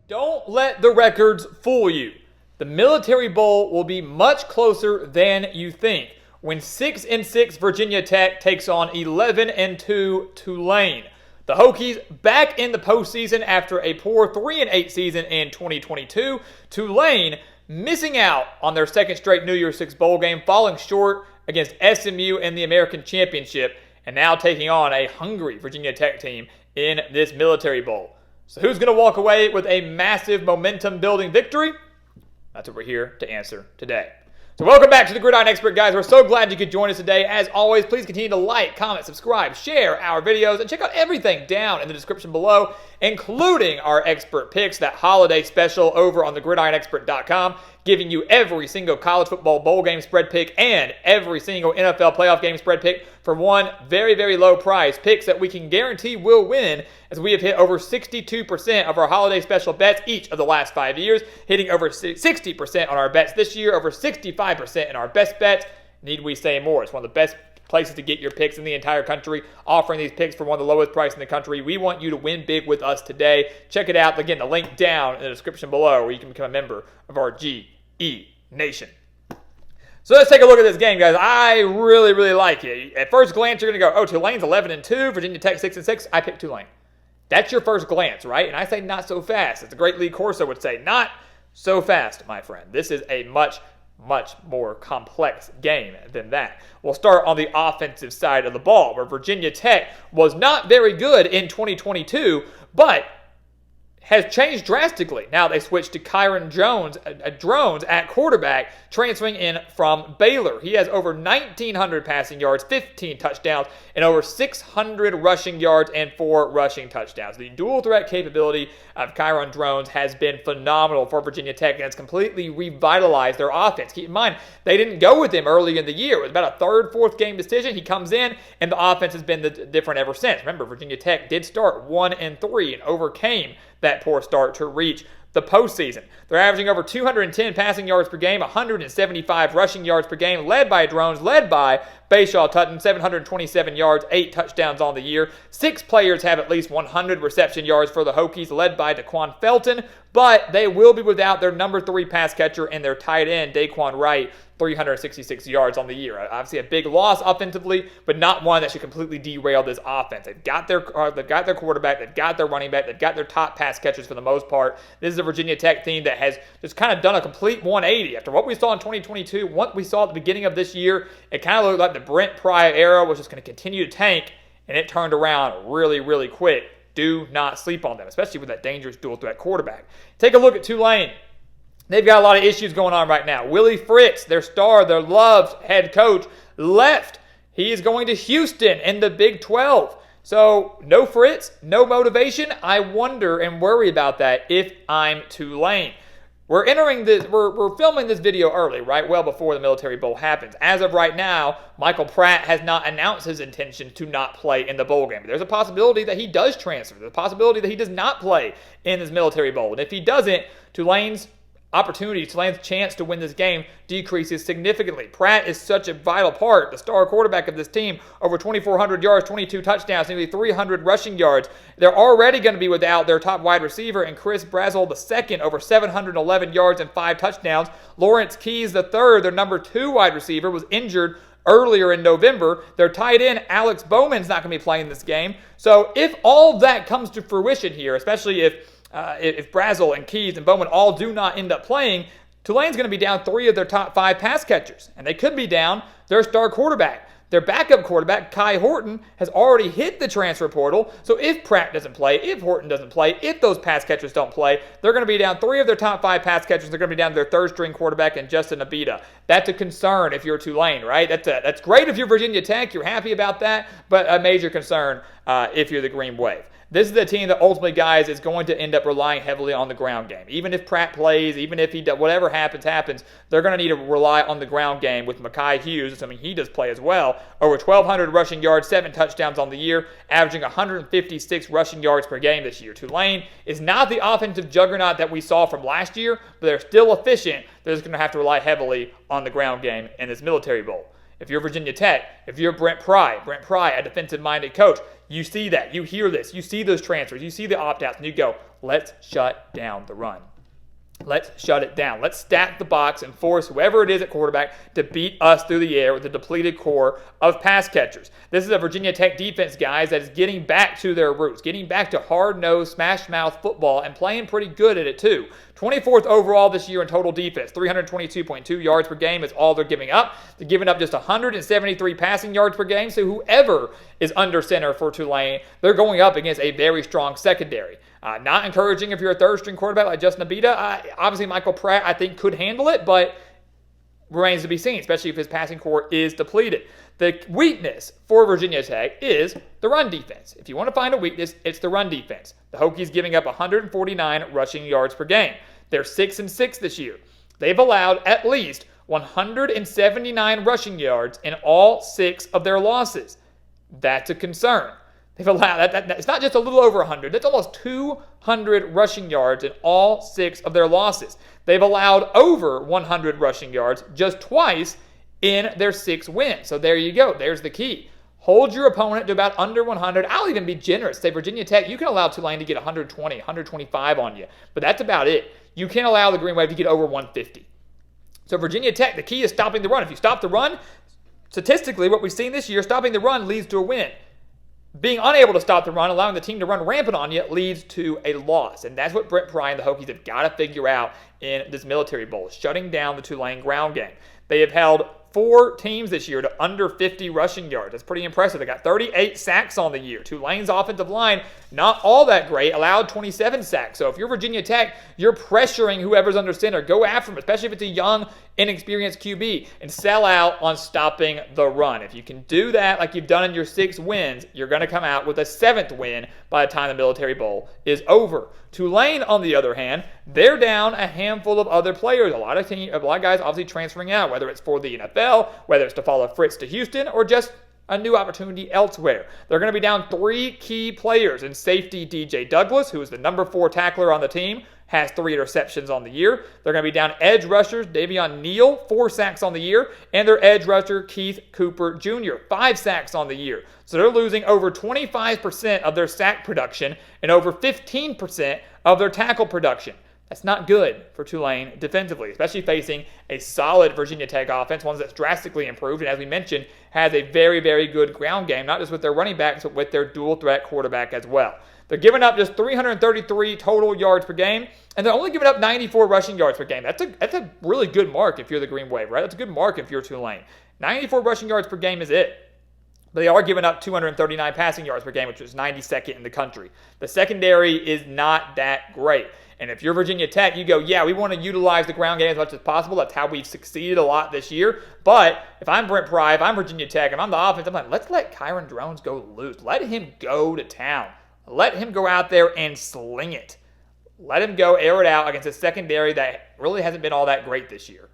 Don't let the records fool you. The Military Bowl will be much closer than you think when 6-6 Virginia Tech takes on 11-2 Tulane. The Hokies back in the postseason after a poor 3-8 season in 2022. Tulane missing out on their second straight New Year's Six Bowl game, falling short against SMU in the American Championship, and now taking on a hungry Virginia Tech team in this Military Bowl. So who's going to walk away with a massive momentum-building victory? That's what we're here to answer today. So welcome back to the Gridiron Expert, guys. We're so glad you could join us today. As always, please continue to like, comment, subscribe, share our videos, and check out everything down in the description below, including our expert picks, that holiday special over on thegridironexpert.com, giving you every single college football bowl game spread pick and every single NFL playoff game spread pick for one very, very low price. Picks that we can guarantee will win, as we have hit over 62% of our holiday special bets each of the last 5 years, hitting over 60% on our bets this year, over 65% in our best bets. Need we say more? It's one of the best places to get your picks in the entire country, offering these picks for one of the lowest price in the country. We want you to win big with us today. Check it out. Again, the link down in the description below where you can become a member of our GE Nation. So let's take a look at this game, guys. I really, really like it. At first glance, you're going to go, oh, Tulane's 11-2, Virginia Tech 6-6. I picked Tulane. That's your first glance, right? And I say not so fast. It's a great Lee Corso would say, not so fast, my friend. This is a much more complex game than that. We'll start on the offensive side of the ball, where Virginia Tech was not very good in 2022, but has changed drastically. Now they switched to Kyron Drones at quarterback, transferring in from Baylor. He has over 1,900 passing yards, 15 touchdowns, and over 600 rushing yards and 4 rushing touchdowns. The dual threat capability of Kyron Drones has been phenomenal for Virginia Tech, and it's completely revitalized their offense. Keep in mind, they didn't go with him early in the year. It was about a third, fourth game decision. He comes in, and the offense has been different ever since. Remember, Virginia Tech did start 1-3 and overcame that poor start to reach the postseason. They're averaging over 210 passing yards per game, 175 rushing yards per game, led by Drones, led by Bayshaw Tutton, 727 yards, 8 touchdowns on the year. 6 players have at least 100 reception yards for the Hokies, led by Daquan Felton, but they will be without their number 3 pass catcher and their tight end, Daquan Wright, 366 yards on the year. Obviously a big loss offensively, but not one that should completely derail this offense. They've got their quarterback, they've got their running back, they've got their top pass catchers for the most part. This is a Virginia Tech team that has just kind of done a complete 180. After what we saw in 2022, what we saw at the beginning of this year, it kind of looked like the Brent Pry era was just going to continue to tank, and it turned around really, really quick. Do not sleep on them, especially with that dangerous dual threat quarterback. Take a look at Tulane. They've got a lot of issues going on right now. Willie Fritz, their star, their loved head coach, left. He is going to Houston in the Big 12. So no Fritz, no motivation. I wonder and worry about that if I'm Tulane. We're filming this video early, right? Well before the Military Bowl happens. As of right now, Michael Pratt has not announced his intention to not play in the bowl game. There's a possibility that he does transfer. There's a possibility that he does not play in this Military Bowl. And if he doesn't, Tulane's chance to win this game decreases significantly. Pratt is such a vital part, the star quarterback of this team, over 2,400 yards, 22 touchdowns, nearly 300 rushing yards. They're already going to be without their top wide receiver, and Chris Brazzell II, over 711 yards and 5 touchdowns. Lawrence Keys III, their number 2 wide receiver, was injured earlier in November. Their tight end, Alex Bowman's not going to be playing this game. So if all that comes to fruition here, especially if Brazzell and Keys and Bowman all do not end up playing, Tulane's going to be down 3 of their top 5 pass catchers. And they could be down their star quarterback. Their backup quarterback, Kai Horton, has already hit the transfer portal. So if Pratt doesn't play, if Horton doesn't play, if those pass catchers don't play, they're going to be down 3 of their top 5 pass catchers. They're going to be down to their third-string quarterback, and Justin Abita. That's a concern if you're Tulane, right? That's great if you're Virginia Tech. You're happy about that, but a major concern if you're the Green Wave. This is a team that ultimately, guys, is going to end up relying heavily on the ground game. Even if Pratt plays, even if he does, whatever happens, they're going to need to rely on the ground game with Mekhi Hughes, assuming he does play as well. Over 1,200 rushing yards, 7 touchdowns on the year, averaging 156 rushing yards per game this year. Tulane is not the offensive juggernaut that we saw from last year, but they're still efficient. They're just going to have to rely heavily on the ground game in this Military Bowl. If you're Virginia Tech, if you're Brent Pry, a defensive-minded coach, you see that, you hear this, you see those transfers, you see the opt-outs, and you go, let's shut down the run. Let's shut it down. Let's stack the box and force whoever it is at quarterback to beat us through the air with a depleted core of pass catchers. This is a Virginia Tech defense, guys, that is getting back to their roots, getting back to hard-nosed, smash-mouth football and playing pretty good at it too. 24th overall this year in total defense. 322.2 yards per game is all they're giving up. They're giving up just 173 passing yards per game, so whoever is under center for Tulane, they're going up against a very strong secondary. Not encouraging if you're a third-string quarterback like Justin Abita. Obviously, Michael Pratt, I think, could handle it, but remains to be seen, especially if his passing core is depleted. The weakness for Virginia Tech is the run defense. If you want to find a weakness, it's the run defense. The Hokies giving up 149 rushing yards per game. They're 6-6 this year. They've allowed at least 179 rushing yards in all 6 of their losses. That's a concern. They've allowed it's not just a little over 100. That's almost 200 rushing yards in all 6 of their losses. They've allowed over 100 rushing yards just twice in their 6 wins. So there you go. There's the key. Hold your opponent to about under 100. I'll even be generous. Say Virginia Tech, you can allow Tulane to get 120, 125 on you. But that's about it. You can't allow the Green Wave to get over 150. So Virginia Tech, the key is stopping the run. If you stop the run, statistically, what we've seen this year, stopping the run leads to a win. Being unable to stop the run, allowing the team to run rampant on you, leads to a loss. And that's what Brent Pry and the Hokies have got to figure out in this Military Bowl, shutting down the Tulane ground game. They have held 4 teams this year to under 50 rushing yards. That's pretty impressive. They got 38 sacks on the year. Tulane's offensive line, not all that great, allowed 27 sacks. So if you're Virginia Tech, you're pressuring whoever's under center. Go after them, especially if it's a young, inexperienced QB, and sell out on stopping the run. If you can do that like you've done in your 6 wins, you're going to come out with a 7th win by the time the Military Bowl is over. Tulane, on the other hand, they're down a handful of other players. A lot of guys obviously transferring out, whether it's for the NFL, whether it's to follow Fritz to Houston, or just a new opportunity elsewhere. They're going to be down 3 key players in safety DJ Douglas, who is the number 4 tackler on the team, has 3 interceptions on the year. They're going to be down edge rushers Davion Neal, 4 sacks on the year, and their edge rusher Keith Cooper Jr., 5 sacks on the year. So they're losing over 25% of their sack production and over 15% of their tackle production. That's not good for Tulane defensively, especially facing a solid Virginia Tech offense, one that's drastically improved, and as we mentioned, has a very, very good ground game, not just with their running backs, but with their dual-threat quarterback as well. They're giving up just 333 total yards per game, and they're only giving up 94 rushing yards per game. That's a really good mark if you're the Green Wave, right? That's a good mark if you're Tulane. 94 rushing yards per game is it. But they are giving up 239 passing yards per game, which is 92nd in the country. The secondary is not that great. And if you're Virginia Tech, you go, yeah, we want to utilize the ground game as much as possible. That's how we've succeeded a lot this year. But if I'm Brent Pry, if I'm Virginia Tech, if I'm the offense, I'm like, let's let Kyron Drones go loose. Let him go to town. Let him go out there and sling it. Let him go air it out against a secondary that really hasn't been all that great this year.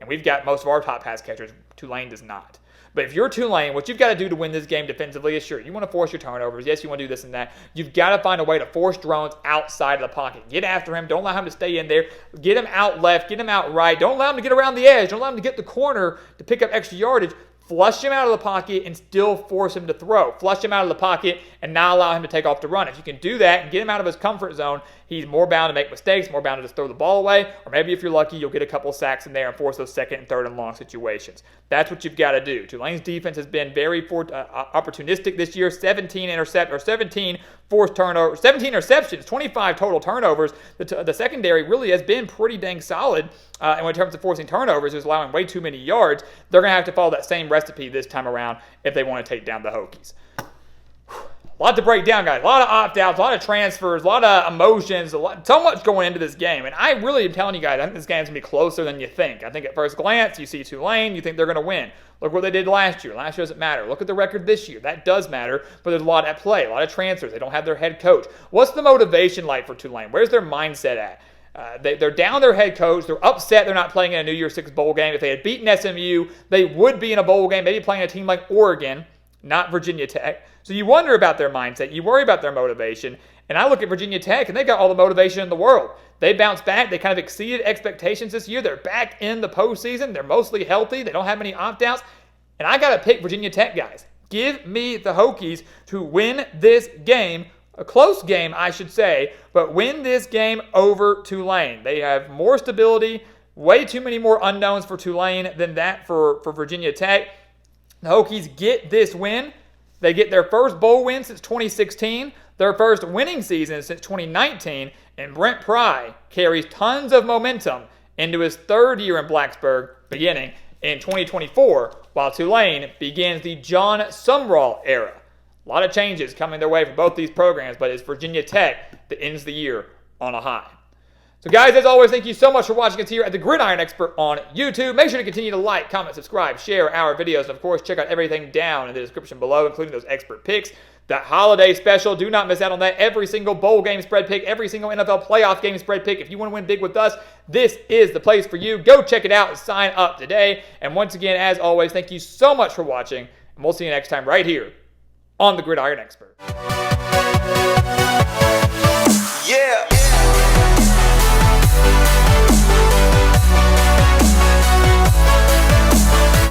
And we've got most of our top pass catchers. Tulane does not. But if you're Tulane, what you've got to do to win this game defensively is, sure, you want to force your turnovers. Yes, you want to do this and that. You've got to find a way to force Drones outside of the pocket. Get after him. Don't allow him to stay in there. Get him out left. Get him out right. Don't allow him to get around the edge. Don't allow him to get the corner to pick up extra yardage. Flush him out of the pocket and still force him to throw. Flush him out of the pocket and not allow him to take off to run. If you can do that and get him out of his comfort zone, he's more bound to make mistakes, more bound to just throw the ball away, or maybe if you're lucky, you'll get a couple sacks in there and force those 2nd and 3rd and long situations. That's what you've got to do. Tulane's defense has been very opportunistic this year. 17 forced turnovers, 17 interceptions, 25 total turnovers. The secondary really has been pretty dang solid. And in terms of forcing turnovers, is allowing way too many yards. They're going to have to follow that same recipe this time around if they want to take down the Hokies. A lot to break down, guys. A lot of opt-outs, a lot of transfers, a lot of emotions, so much going into this game. And I really am telling you guys, I think this game's going to be closer than you think. I think at first glance, you see Tulane, you think they're going to win. Look what they did last year. Last year doesn't matter. Look at the record this year. That does matter, but there's a lot at play, a lot of transfers. They don't have their head coach. What's the motivation like for Tulane? Where's their mindset at? They're down their head coach. They're upset they're not playing in a New Year's Six bowl game. If they had beaten SMU, they would be in a bowl game, maybe playing a team like Oregon, not Virginia Tech. So you wonder about their mindset. You worry about their motivation. And I look at Virginia Tech, and they got all the motivation in the world. They bounced back. They kind of exceeded expectations this year. They're back in the postseason. They're mostly healthy. They don't have many opt-outs. And I got to pick Virginia Tech, guys. Give me the Hokies to win this game. A close game, I should say, but win this game over Tulane. They have more stability, way too many more unknowns for Tulane than that for Virginia Tech. The Hokies get this win. They get their first bowl win since 2016, their first winning season since 2019, and Brent Pry carries tons of momentum into his third year in Blacksburg, beginning in 2024, while Tulane begins the John Sumrall era. A lot of changes coming their way for both these programs, but it's Virginia Tech that ends the year on a high. So guys, as always, thank you so much for watching us here at the Gridiron Expert on YouTube. Make sure to continue to like, comment, subscribe, share our videos, and of course, check out everything down in the description below, including those expert picks. That holiday special, do not miss out on that. Every single bowl game spread pick, every single NFL playoff game spread pick. If you want to win big with us, this is the place for you. Go check it out and sign up today. And once again, as always, thank you so much for watching, and we'll see you next time right here on the Gridiron Expert.